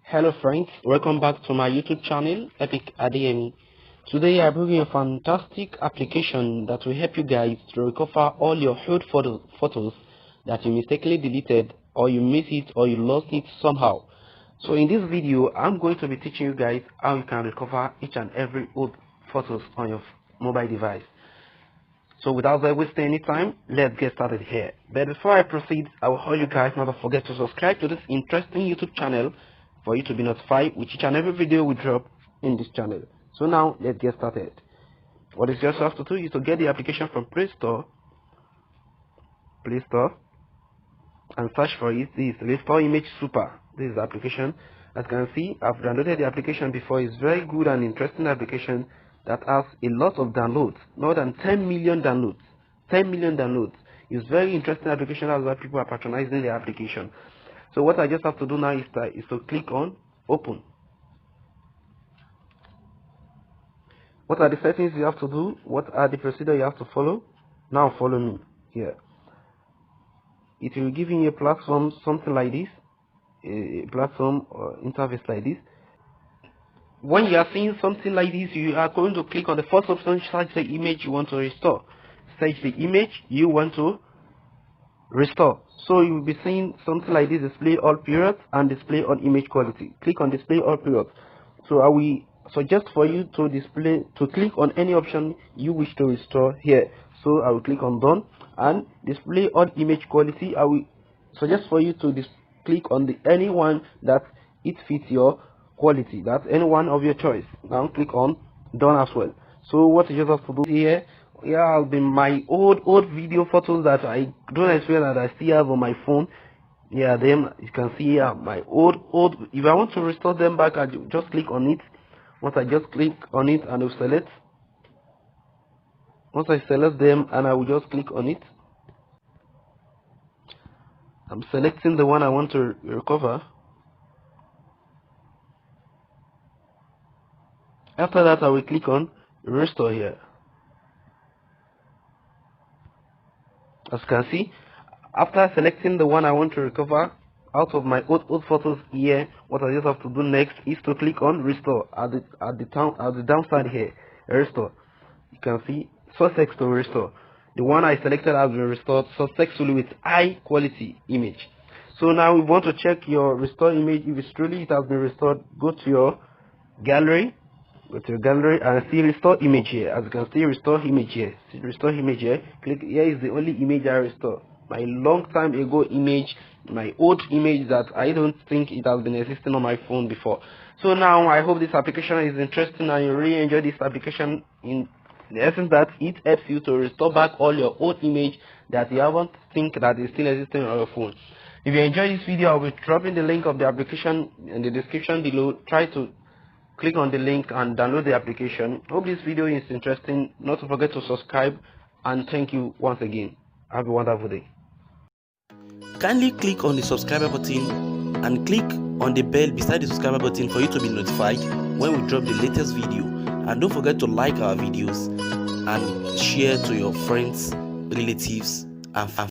Hello friends, welcome back to my YouTube channel, Epic Adeyemi. Today I bring you a fantastic application that will help you guys to recover all your old photos that you mistakenly deleted, or you miss it, or you lost it somehow. So in this video, I'm going to be teaching you guys how you can recover each and every old photos on your mobile device. So without wasting any time, let's get started here. But before I proceed, I will urge you guys not to forget to subscribe to this interesting YouTube channel for you to be notified with each and every video we drop in this channel. So now, let's get started. What you just have to do is to get the application from Play Store, and search for it. This is Restore Image Super. This is the application. As you can see, I've downloaded the application before. It's very good and interesting application that has a lot of downloads, more than 10 million downloads. 10 million downloads. It's very interesting application. That's why people are patronizing the application. So what I just have to do now is to click on Open. What are the settings you have to do? What are the procedure you have to follow? Now follow me here. It will give you a platform, something like this, a platform or interface like this. When you are seeing something like this, you are going to click on the first option, search the image you want to restore. Search the image you want to restore. So you will be seeing something like this: display all periods and display all image quality. Click on display all periods. So I will suggest for you to click on any option you wish to restore here. So I will click on done, and display all image quality. I will suggest for you to click on any one that it fits your quality. That's any one of your choice. Now click on done as well. So what you just have to do here, I'll be my old video photos that I don't expect that I still have on my phone. Them you can see here, my old. If I want to restore them back, I just click on it. Once I just click on it and will select. Once I select them, and I will just click on it. I'm selecting the one I want to recover. After that, I will click on restore here. As you can see, after selecting the one I want to recover out of my old photos here, what I just have to do next is to click on restore at the downside here. Restore. You can see success to restore. The one I selected has been restored successfully with high quality image. So now we want to check your restore image. If it's truly it has been restored, go to your gallery. And see restore image here. As you can see, restore image here. See restore image here. Click here is the only image I restore. My long time ago image, my old image that I don't think it has been existing on my phone before. So now I hope this application is interesting and you really enjoy this application, in the essence that it helps you to restore back all your old image that you haven't think that is still existing on your phone. If you enjoy this video, I will be dropping the link of the application in the description below. Try to click on the link and download the application. Hope this video is interesting. Not to forget to subscribe, and thank you once again. Have a wonderful day. Kindly click on the subscriber button and click on the bell beside the subscriber button for you to be notified when we drop the latest video. And don't forget to like our videos and share to your friends, relatives, and family.